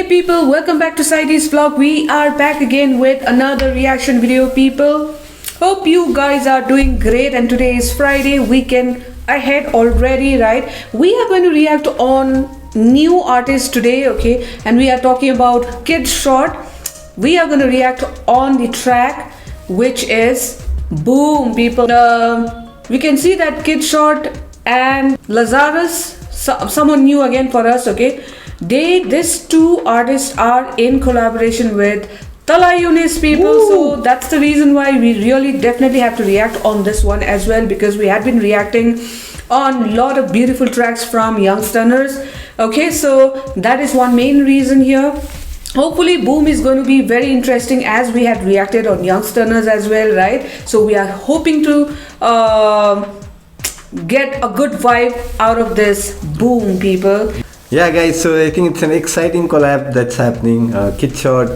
people, welcome back to Saidi's vlog. We are back again with another reaction video, people. Hope you guys are doing great, and today is Friday, weekend ahead already, right? We are going to react on new artists today, okay? And we are talking about Kid Short. We are going to react on the track, which is Boom, people. We can see that Kid Short and Lazarus, someone new again for us, okay? These two artists are in collaboration with Tala Yunis, people. Woo! So that's the reason why we really definitely have to react on this one as well, because we had been reacting on a lot of beautiful tracks from Young Stunners. Okay, so that is one main reason here. Hopefully Boom is going to be very interesting, as we had reacted on Young Stunners as well, right? So we are hoping to get a good vibe out of this Boom, people. Yeah, guys, so I think it's an exciting collab that's happening. Kid Short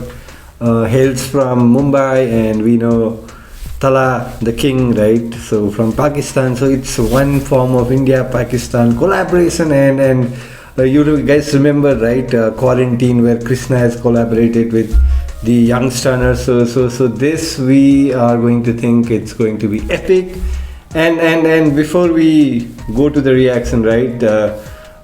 hails from Mumbai, and we know Tala the King, right? So from Pakistan. So it's one form of India-Pakistan collaboration, and you guys remember, right? Quarantine, where Krishna has collaborated with the Young Stunners. So this we are going to think it's going to be epic. And before we go to the reaction, right?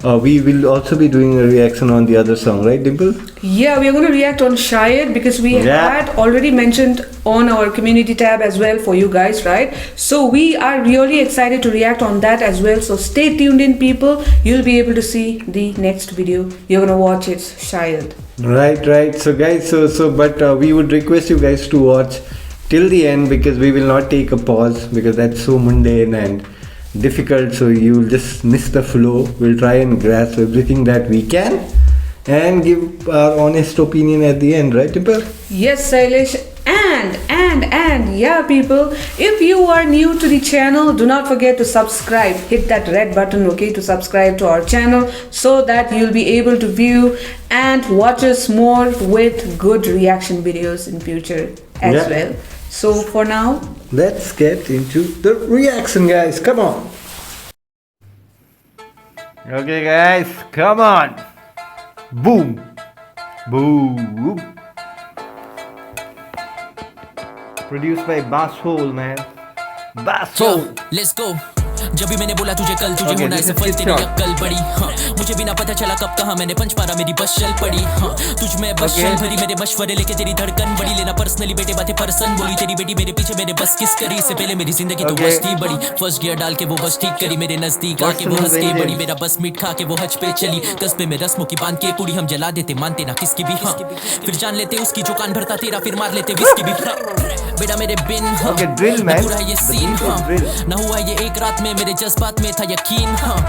We will also be doing a reaction on the other song, right, Dimple? Yeah, we are going to react on Shayad, because we had already mentioned on our community tab as well for you guys, right? So we are really excited to react on that as well. So stay tuned in, people. You'll be able to see the next video. You're going to watch it, Shayad. Right. So guys, but we would request you guys to watch till the end, because we will not take a pause, because that's so mundane and difficult, so you'll just miss the flow. We'll try and grasp everything that we can and give our honest opinion at the end, right, Dimple? Yes, Sailesh. And yeah, people, if you are new to the channel, do not forget to subscribe. Hit that red button, okay, to subscribe to our channel, so that you'll be able to view and watch us more with good reaction videos in future as well. So for now, let's get into the reaction, guys. Come on. Okay, guys, come on. Boom. Boom. Produced by Bass Hole, man. Bass Hole. Let's go. जब भी मैंने बोला तुझे कल तुझे होना है सफल, तेरी अक्ल बड़ी। हाँ, मुझे भी ना पता चला कब कहाँ मैंने पंच पारा, मेरी बस चल पड़ी। हाँ, तुझ में बस चल भरी, मेरे मशवरे लेके तेरी धड़कन बड़ी। लेना पर्सनली बेटे बातें पर्सन बोली, तेरी बेटी मेरे पीछे मैंने बस किस करी। इससे पहले मेरी जिंदगी तो बस थी बड़ी। फर्स्ट गियर डाल के वो बस ठीक करी, मेरे नजदीक आके वो हंस के बड़ी। मेरा बस मीट खा के वो हज पे चली, कस्बे में रस्मों की बांध के कुड़ी। हम जला देते मानते ना किसकी भी, हाँ फिर जान लेते उसकी जो कान भरता तेरा, फिर मार लेते विस्की भी। बेटा मेरे बिन पूरा ये सीन, हाँ ना हुआ ये एक रात में, मेरे जज्बात में था यकीन। हाँ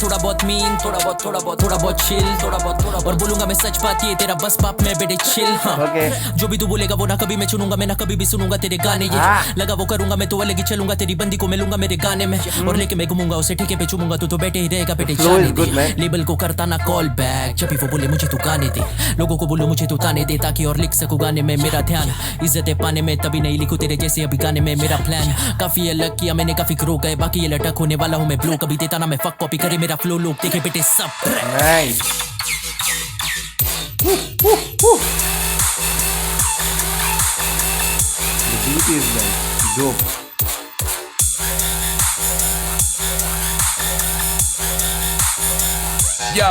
थोड़ा बहुत मीन, थोड़ा बहुत चिल, थोड़ा बहुत और बोलूंगा मैं सच बात, ये तेरा बस बाप में बेटे चिल। हाँ जो भी तू बोलेगा वो ना कभी मैं चुनूंगा, मैं ना कभी भी सुनूंगा तेरे गाने। ये लगा वो करूंगा मैं तो अलग ही चलूंगा, तेरी बंदी को मिलूंगा मेरे गाने में, और लेके मैं घूमूंगा उसे ठेके पे चूमूंगा। तू तो बैठे ही रहेगा बेटे जाने दे, लेबल को करता ना कॉल बैक, जब भी वो बोले मुझे तू गाने दे, लोगों को बोलो मुझे तू ताने दे, ताकि और लिख सकूं गाने में मेरा ध्यान। इज्जतें पाने में तभी नहीं लिखूं तेरे जैसे अभी गाने में मेरा प्लान। काफी अलग किया मैंने, काफी ग्रो गए, बाकी ये लटक होने वाला हूं मैं ब्लो। कभी देता ना मैं फक, कॉपी करे मेरा फ्लो, लोग देखे बेटे सब। The beat is like dope. Yo,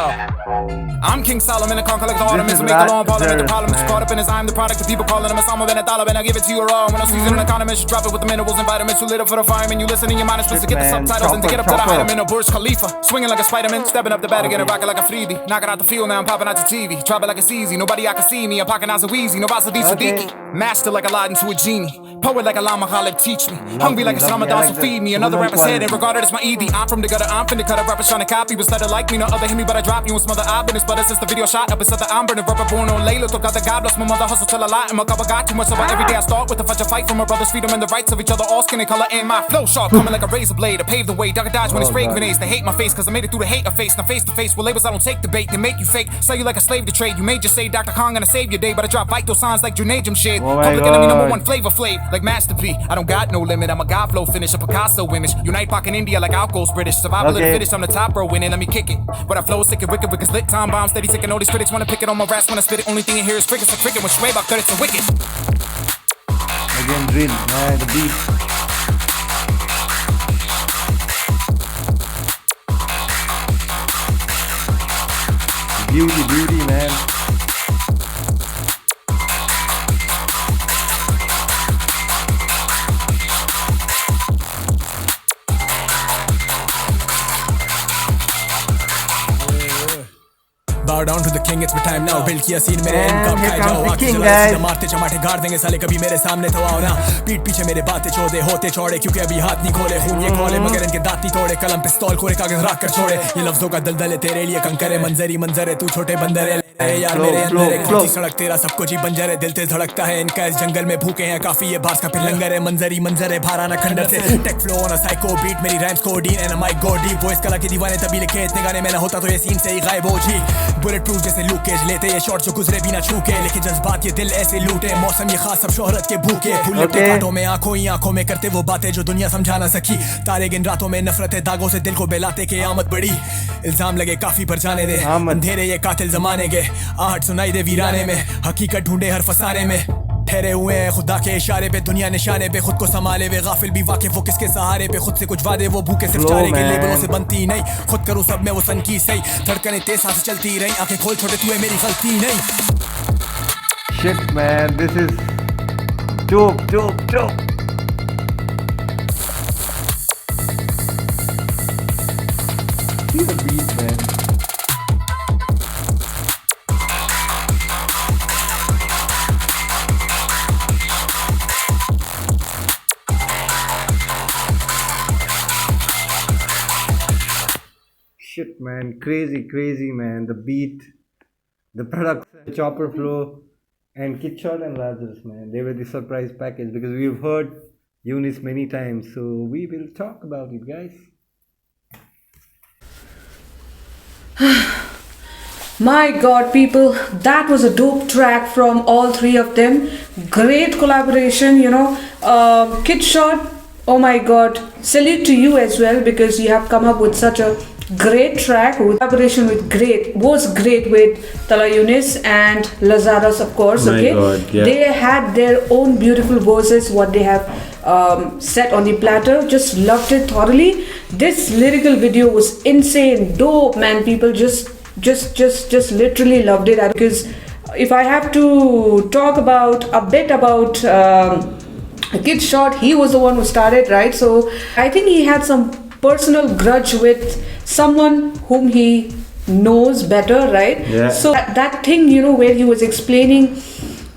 I'm King Solomon, a conquer like the Ottomans, make a long parliament. The problem is caught up in his I'm the product of people calling him a Osama bin Laden, and I give it to you raw. When I'm seasoning an economist, drop it with the minerals and vitamins. Too little for the fireman, you listen in your mind, supposed to get the subtitles and to get up to the height. I'm in a Burj Khalifa, swinging like a Spider-Man, stepping up the bat again and rocking like a Freebie. Knocking out the field, now I'm popping out the TV. Drop it like it's easy, nobody I can see me. I'm pocking out a Weezy, no Vasadi Siddiqui. Master like Aladdin to a genie. Poet like Alama Khalib, teach me. Hungry like a Ramadan, so feed me. Another rapper said it, regarded as my ED. I'm from the gutter, I'm finna cut a rapper trying to copy. Was started like me, no other hit me, but I drop you and smother. I've been sputtered since the video shot up inside the I'm burning rubber born on Layla. Took out the God bless my mother hustle till a lot. And my cover got too much, so every day I start with a fudge fight for my brother's freedom and the rights of each other. All skin and color and my flow sharp, coming like a razor blade. I pave the way, dog dodge when it's spray grenades. They hate my face, cause I made it through the hate I face. Now face to face with labels I don't take debate. They make you fake, sell you like a slave to trade. You may just say Dr. Kong gonna save your day, but I drop vital signs like Junaid Jamshid. babe. Oh my Public enemy God. #1 Flavor Flav, like Master P. I don't got no limit, I'm a God flow finish, a Picasso image. Unite Pac in India like Alco's British. Survival of the Okay. fittest, I'm the top bro winning, let me kick it. But I flow sick and wicked, wicked lit time bomb, steady sick and all these critics wanna pick it on my raps when I spit it. Only thing you hear is crickets, like cricket when Schwab, I cut it to wicked. Again, drill, man, the beat. Beauty, man. Bow down to the king, it's my time now. Build किया scene मेरे And इनका here खाए comes जाओ the आके king, जला guys. सीधा मारते चमाटे गाड़ देंगे साले कभी मेरे सामने तो आओ ना पीठ पीछे मेरे बातें चौदे होते चौड़े क्योंकि अभी हाथ नहीं खोले खून ये खोले मगर इनके दांत नहीं तोड़े कलम पिस्तौल कोरे कागज रख कर छोड़े ये लफ्जों का दलदल है तेरे लिए कंकर है मंजरी मंजर है तू छोटे बंदर है यार Flow, मेरे flow, अंदर है flow. खुदी सड़क तेरा सब कुछ ही बंजर है दिल से धड़कता है इनका इस जंगल में भूखे हैं काफी ये बास का फिर लंगर है मंजरी मंजर है भाराना खंडर से take flow on a psycho beat मेरी rhymes codeine and mic go deep voice कला के दीवाने तभी लिखे इतने गाने में ना होता तो ये सीन से ही गायब हो जी बुलेट प्रूफ जैसे लूक केज लेते ये शॉट जो गुजरे बिना छूके लेकिन जज्बात ये दिल ऐसे लूटे मौसम ये खास सब शोहरत के भूखे फूल लिपटे Okay. कांटों में आंखों ही आंखों में करते वो बातें जो दुनिया समझा ना सकी तारे गिन रातों में नफरत है दागों से दिल को बेलाते के आमद बड़ी इल्जाम लगे काफी पर जाने दे आमद। अंधेरे ये कातिल जमाने के आहट सुनाई दे वीराने में हकीकत ढूंढे हर फसाने में ठहरे हुए हैं खुदा के इशारे पे दुनिया निशाने पे खुद को संभाले वे गाफिल भी वाकिफ वो किसके सहारे पे खुद से कुछ वादे वो भूखे सिर्फ Flow, चारे के man. लेबलों से बनती नहीं खुद करूँ सब में वो सन की सही धड़कने तेज सांसें चलती रही आंखें खोल छोटे तू है मेरी गलती नहीं Shit, man, this is dope. See the beat, man. Shit, man, crazy, man. The beat, the production, chopper flow, and Kitshot and Lazarus, man. They were the surprise package because we've heard Eunice many times, so we will talk about it, guys. My god, people, that was a dope track from all three of them. Great collaboration, Kid Shot, oh my god, salute to you as well because you have come up with such a great track. Collaboration was great with Tala Yunis and Lazarus, of course. My Okay, God, yeah. they had their own beautiful voices, what they have set on the platter. Just loved it thoroughly. This lyrical video was insane, dope, man. People just literally loved it. Because if I have to talk about a bit about Kid Shot, he was the one who started, right? So I think he had some personal grudge with someone whom he knows better, right? Yeah. So that thing, where he was explaining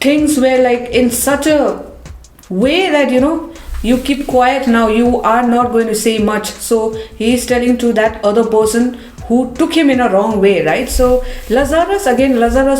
things were like in such a way that you keep quiet now, you are not going to say much. So he's telling to that other person who took him in a wrong way, right? So Lazarus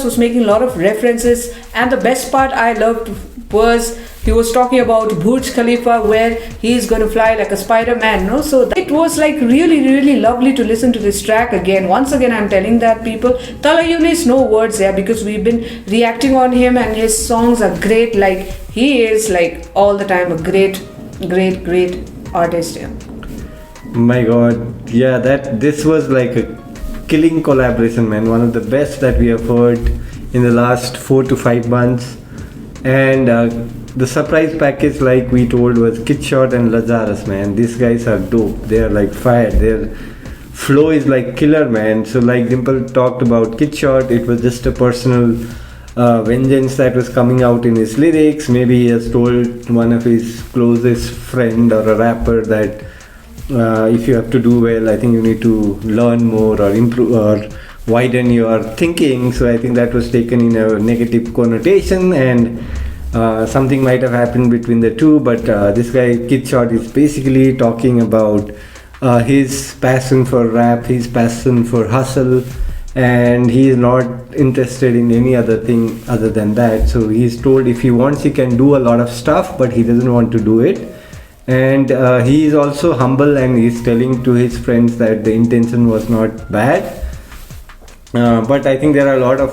was making a lot of references, and the best part I loved was he was talking about Burj Khalifa, where he's going to fly like a Spider-Man, no? So it was like really lovely to listen to this track again. Once again, I'm telling that people, Tala Yunis, no words there, because we've been reacting on him and his songs are great. Like he is like all the time a great artist. Yeah. My god, yeah, this was like a killing collaboration, man. One of the best that we have heard in the last 4 to 5 months. And the surprise package, like we told, was Kitshot and Lazarus, man. These guys are dope. They are like fire. Their flow is like killer, man. So like Dimple talked about Kitshot, it was just a personal vengeance that was coming out in his lyrics. Maybe he has told one of his closest friend or a rapper that if you have to do well, I think you need to learn more or improve or widen your thinking. So I think that was taken in a negative connotation, and something might have happened between the two. But this guy Kitshot is basically talking about his passion for rap, his passion for hustle, and he is not interested in any other thing other than that. So he's told if he wants, he can do a lot of stuff, but he doesn't want to do it. And he is also humble, and he's telling to his friends that the intention was not bad. But I think there are a lot of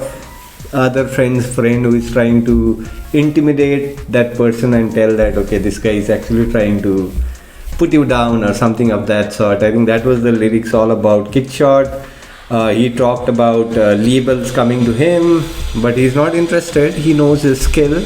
other friend's friend who is trying to intimidate that person and tell that, okay, this guy is actually trying to put you down or something of that sort. I think that was the lyrics all about. Kid Short, he talked about labels coming to him, but he's not interested. He knows his skill,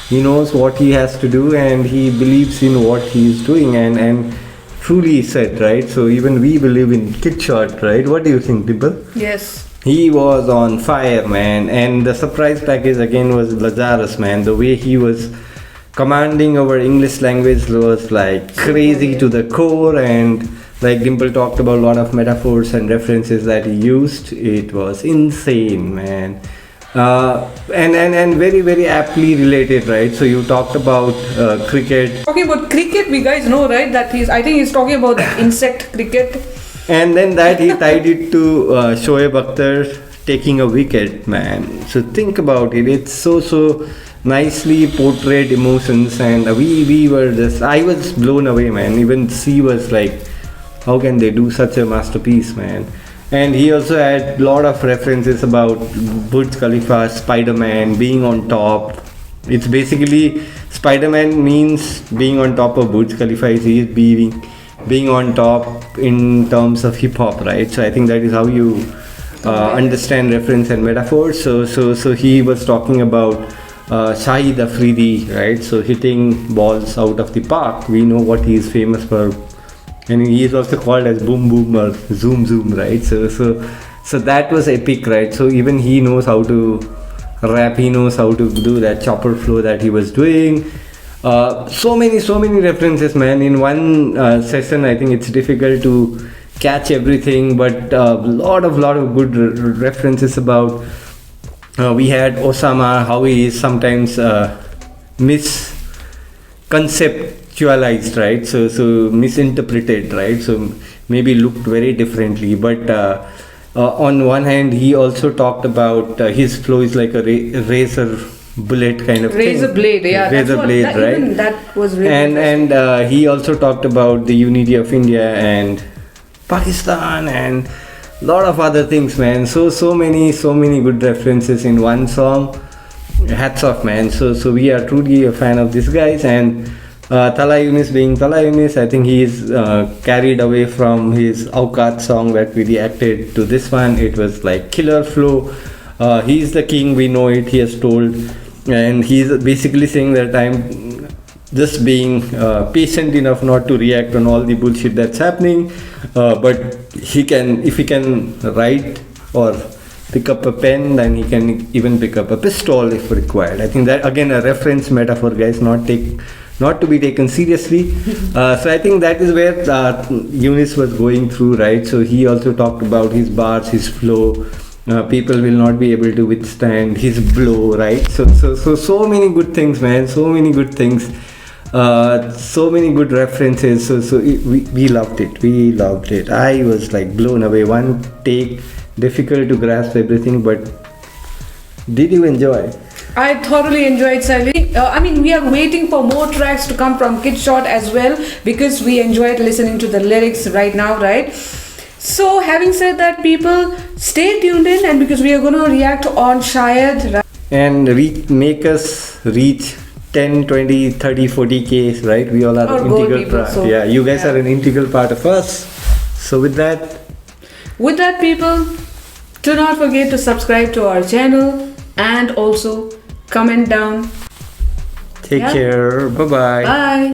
he knows what he has to do, and he believes in what he is doing, and truly said, right? So even we believe in Kid Short, right? What do you think, Dimple? Yes. He was on fire, man, and the surprise package again was Lazarus, man. The way he was commanding our English language was like crazy to the core, and like Dimple talked about a lot of metaphors and references that he used. It was insane, man. And very very aptly related, right? So you talked about cricket, Talking about cricket, we guys know, right? That I think he's talking about the insect cricket. and then that he tied it to Shoaib Akhtar taking a wicket, man. So think about it. It's so nicely portrayed emotions, and we were just, I was blown away, man. Even she was like, how can they do such a masterpiece, man? And he also had a lot of references about Burj Khalifa, Spider-Man being on top. It's basically, Spider-Man means being on top of Burj Khalifa. He is being on top in terms of hip hop, right? So I think that is how you understand reference and metaphors. So he was talking about Shahid Afridi, right? So hitting balls out of the park. We know what he is famous for, and he is also called as Boom Boom or Zoom Zoom, right? So that was epic, right? So even he knows how to rap. He knows how to do that chopper flow that he was doing. So many references, man. In one session, I think it's difficult to catch everything, but lot of good references about. We had Osama, how he is sometimes misconceptualized, right? So misinterpreted, right? So maybe looked very differently, but on one hand, he also talked about his flow is like a razor bullet kind of Razor thing. blade, yeah. Razor blade, right? Even that was really And he also talked about the unity of India and Pakistan and lot of other things, man. So many good references in one song. Hats off, man. So we are truly a fan of these guys. And Tala Yunus being Tala Yunus, I think he is carried away from his Awqat song that we reacted to this one. It was like killer flow. He's the king, we know it, he has told, and he's basically saying that I'm just being patient enough not to react on all the bullshit that's happening, but if he can write or pick up a pen, then he can even pick up a pistol if required. I think that again a reference metaphor, guys, not to be taken seriously. So I think that is where Yunus was going through, right? So he also talked about his bars, his flow. People will not be able to withstand his blow, right? So many good things, man. So many good things. So many good references. We loved it. We loved it. I was like blown away. One take, difficult to grasp everything, but did you enjoy? I thoroughly enjoyed Sally. We are waiting for more tracks to come from Kid Short as well, because we enjoyed listening to the lyrics right now, right? So having said that, people, stay tuned in, and because we are going to react on Shayad, right? And make us reach 10, 20, 30, 40K, right? We all are Or an goal integral people, part. so, Yeah, you guys yeah. are an integral part of us. So with that, people, do not forget to subscribe to our channel and also comment down. take Yeah. care. Bye-bye. Bye.